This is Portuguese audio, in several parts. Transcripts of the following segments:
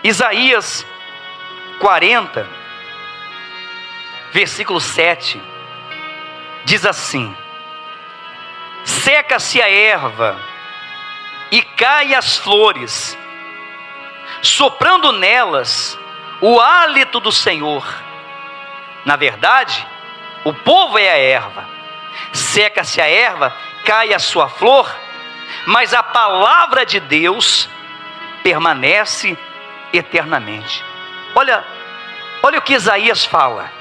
Isaías 40, versículo 7, diz assim: seca-se a erva e cai as flores, soprando nelas o hálito do Senhor. Na verdade, o povo é a erva. Seca-se a erva, cai a sua flor, mas a palavra de Deus permanece eternamente. Olha o que Isaías fala: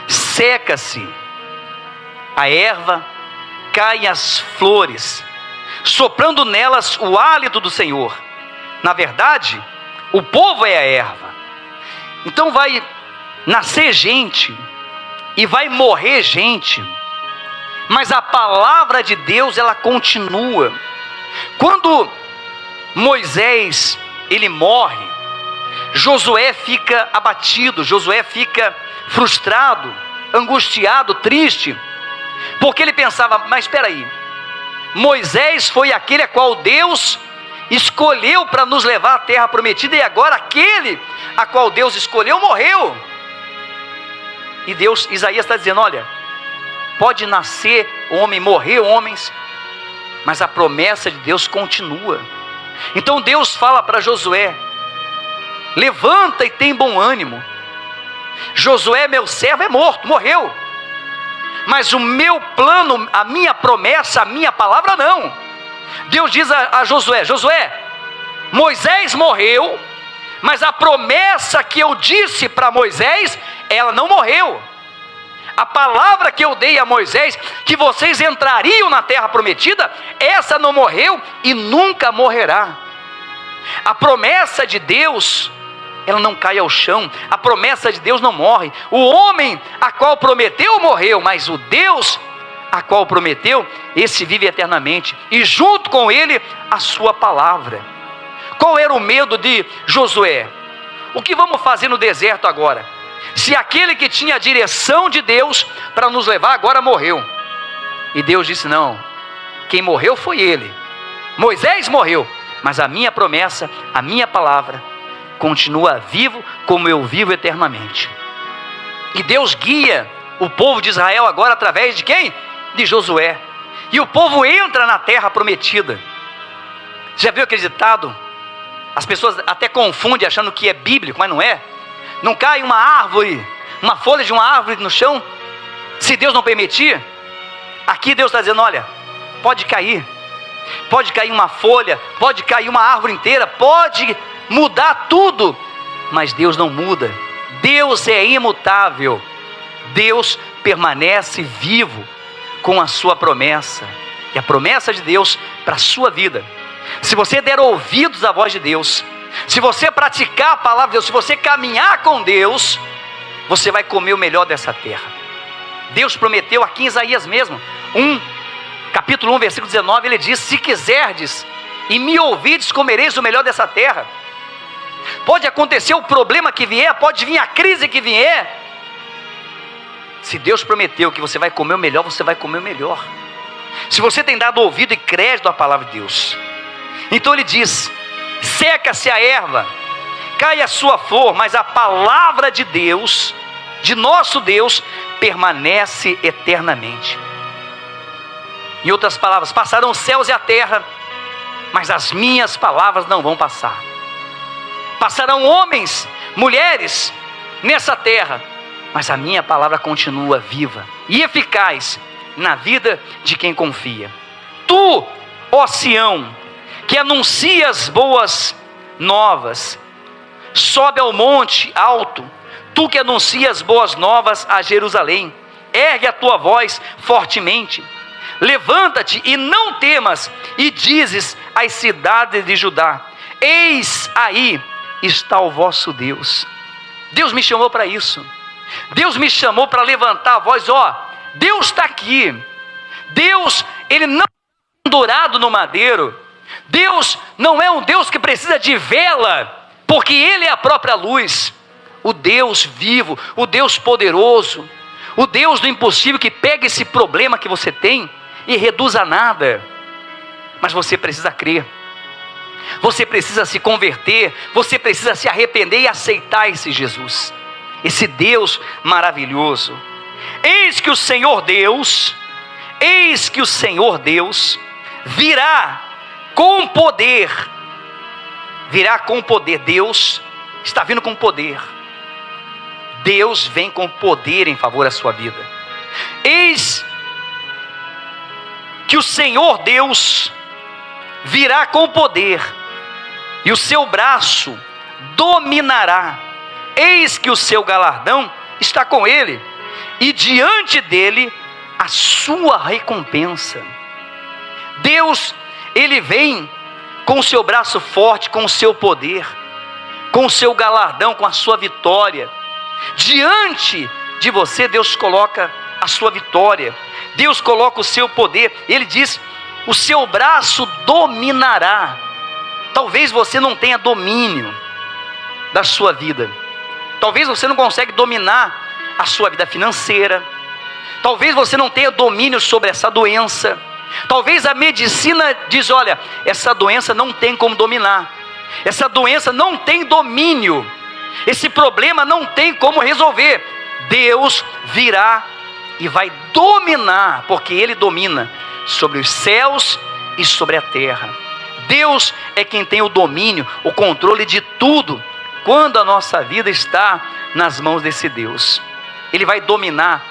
seca-se a erva, caem as flores, soprando nelas o hálito do Senhor. Na verdade, o povo é a erva. Então vai nascer gente e vai morrer gente, mas a palavra de Deus, ela continua. Quando Moisés, ele morre, Josué fica abatido, Josué fica frustrado, angustiado, triste, porque ele pensava: mas espera aí, Moisés foi aquele a qual Deus escolheu para nos levar à terra prometida, e agora aquele a qual Deus escolheu morreu. E Deus, Isaías está dizendo: olha, pode nascer homem, morrer homens, mas a promessa de Deus continua. Então Deus fala para Josué: levanta e tem bom ânimo. Josué, meu servo, é morto, morreu, mas o meu plano, a minha promessa, a minha palavra não. Deus diz a Josué: Josué, Moisés morreu, mas a promessa que eu disse para Moisés, ela não morreu. A palavra que eu dei a Moisés, que vocês entrariam na terra prometida, essa não morreu e nunca morrerá. A promessa de Deus, ela não cai ao chão. A promessa de Deus não morre. O homem a qual prometeu morreu, mas o Deus a qual prometeu, esse vive eternamente, e junto com ele a sua palavra. Qual era o medo de Josué? O que vamos fazer no deserto agora, se aquele que tinha a direção de Deus para nos levar agora morreu? E Deus disse: não, quem morreu foi ele. Moisés morreu, mas a minha promessa, a minha palavra continua vivo, como eu vivo eternamente. E Deus guia o povo de Israel agora através de quem? De Josué. E o povo entra na terra prometida. Já viu aquele ditado? As pessoas até confundem achando que é bíblico, mas não é. Não cai uma árvore, uma folha de uma árvore no chão, se Deus não permitir. Aqui Deus está dizendo: olha, pode cair uma folha, pode cair uma árvore inteira, pode mudar tudo, mas Deus não muda. Deus é imutável. Deus permanece vivo com a sua promessa, e a promessa de Deus para a sua vida. Se você der ouvidos à voz de Deus, se você praticar a palavra de Deus, se você caminhar com Deus, você vai comer o melhor dessa terra. Deus prometeu aqui em Isaías mesmo, capítulo 1, versículo 19, ele diz: se quiserdes e me ouvides, comereis o melhor dessa terra. Pode acontecer o problema que vier, pode vir a crise que vier, se Deus prometeu que você vai comer o melhor, você vai comer o melhor. Se você tem dado ouvido e crédito à palavra de Deus. Então ele diz: seca-se a erva, cai a sua flor, mas a palavra de Deus, de nosso Deus, permanece eternamente. Em outras palavras, passarão os céus e a terra, mas as minhas palavras não vão passar. Passarão homens, mulheres nessa terra, mas a minha palavra continua viva e eficaz na vida de quem confia. Tu, ó Sião, que anuncias boas novas, sobe ao monte alto. Tu que anuncias boas novas a Jerusalém, ergue a tua voz fortemente, levanta-te e não temas, e dizes às cidades de Judá: eis aí está o vosso Deus. Deus me chamou para isso. Deus me chamou para levantar a voz. Deus está aqui. Deus, ele não é pendurado no madeiro. Deus não é um Deus que precisa de vela, porque ele é a própria luz. O Deus vivo, o Deus poderoso, o Deus do impossível, que pega esse problema que você tem e reduz a nada. Mas você precisa crer. Você precisa se converter, você precisa se arrepender e aceitar esse Jesus, esse Deus maravilhoso. Eis que o Senhor Deus virá com poder. Virá com poder. Deus está vindo com poder. Deus vem com poder em favor da sua vida. Eis que o Senhor Deus virá com poder, e o seu braço dominará. Eis que o seu galardão está com ele, e diante dele a sua recompensa. Deus, ele vem com o seu braço forte, com o seu poder, com o seu galardão, com a sua vitória. Diante de você, Deus coloca a sua vitória, Deus coloca o seu poder. Ele diz: o seu braço dominará. Talvez você não tenha domínio da sua vida, talvez você não consegue dominar a sua vida financeira, talvez você não tenha domínio sobre essa doença, talvez a medicina diz: olha, essa doença não tem como dominar, essa doença não tem domínio, esse problema não tem como resolver. Deus virá e vai dominar, porque Ele domina sobre os céus e sobre a terra. Deus é quem tem o domínio, o controle de tudo, quando a nossa vida está nas mãos desse Deus. Ele vai dominar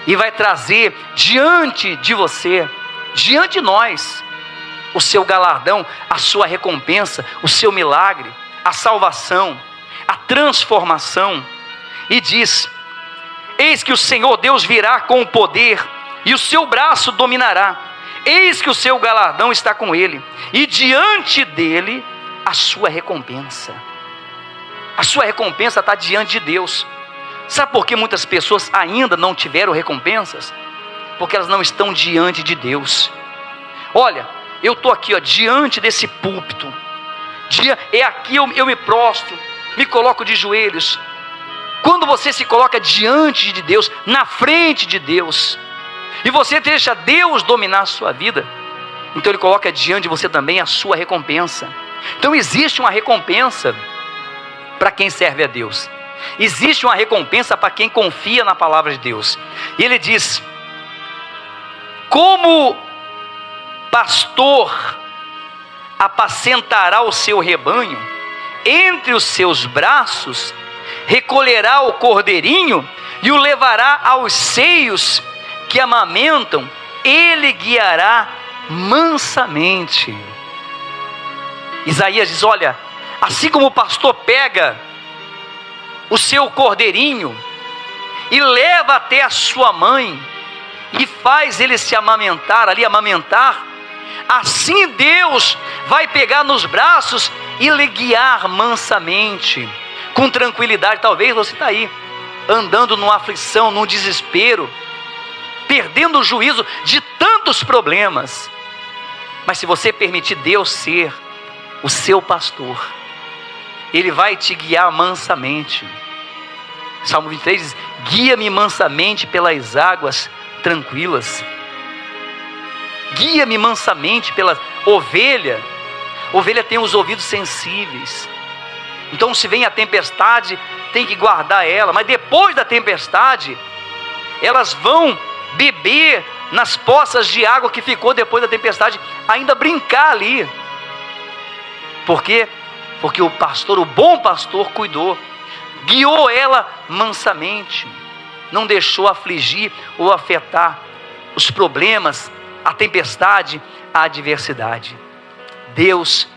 e vai trazer diante de você, diante de nós, o seu galardão, a sua recompensa, o seu milagre, a salvação, a transformação. E diz: eis que o Senhor Deus virá com o poder, e o seu braço dominará. Eis que o seu galardão está com ele, e diante dele a sua recompensa. A sua recompensa está diante de Deus. Sabe por que muitas pessoas ainda não tiveram recompensas? Porque elas não estão diante de Deus. Olha, eu estou aqui, diante desse púlpito, é aqui eu me prostro, me coloco de joelhos. Quando você se coloca diante de Deus, na frente de Deus, e você deixa Deus dominar a sua vida, então Ele coloca diante de você também a sua recompensa. Então existe uma recompensa para quem serve a Deus, existe uma recompensa para quem confia na palavra de Deus. E Ele diz: como pastor apacentará o seu rebanho, entre os seus braços recolherá o cordeirinho e o levará aos seios que amamentam, ele guiará mansamente. Isaías diz: olha, assim como o pastor pega o seu cordeirinho e leva até a sua mãe e faz ele se amamentar, assim Deus vai pegar nos braços e lhe guiar mansamente, com tranquilidade. Talvez você está aí, andando numa aflição, num desespero, perdendo o juízo de tantos problemas, mas se você permitir Deus ser o seu pastor, Ele vai te guiar mansamente. Salmo 23 diz: guia-me mansamente pelas águas tranquilas. Guia-me mansamente pela ovelha. Ovelha tem os ouvidos sensíveis, então se vem a tempestade, tem que guardar ela, mas depois da tempestade, elas vão beber nas poças de água que ficou depois da tempestade, ainda brincar ali. Por quê? Porque o pastor, o bom pastor, cuidou, guiou ela mansamente, não deixou afligir ou afetar os problemas, a tempestade, a adversidade. Deus,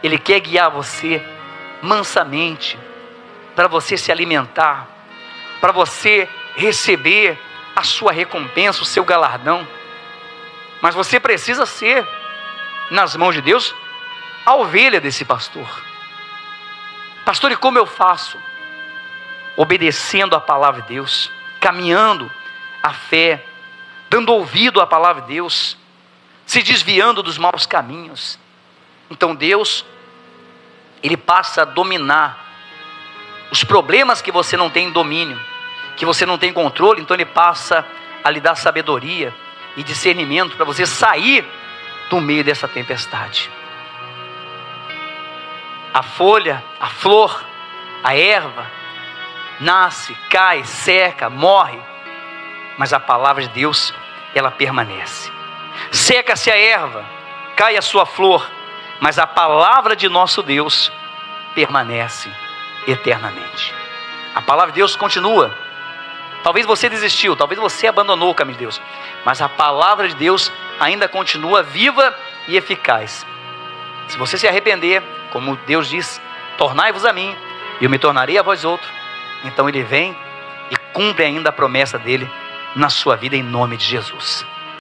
Ele quer guiar você mansamente, para você se alimentar, para você receber a sua recompensa, o seu galardão. Mas você precisa ser, nas mãos de Deus, a ovelha desse pastor. Pastor, e como eu faço? Obedecendo a palavra de Deus, caminhando a fé, dando ouvido à palavra de Deus, se desviando dos maus caminhos. Então Deus, Ele passa a dominar os problemas que você não tem domínio, que você não tem controle. Então Ele passa a lhe dar sabedoria e discernimento para você sair do meio dessa tempestade. A folha, a flor, a erva, nasce, cai, seca, morre, mas a palavra de Deus, ela permanece. Seca-se a erva, cai a sua flor, mas a palavra de nosso Deus permanece eternamente. A palavra de Deus continua. Talvez você desistiu, talvez você abandonou o caminho de Deus, mas a palavra de Deus ainda continua viva e eficaz. Se você se arrepender, como Deus diz, tornai-vos a mim, e eu me tornarei a vós outro. Então Ele vem e cumpre ainda a promessa dele na sua vida, em nome de Jesus.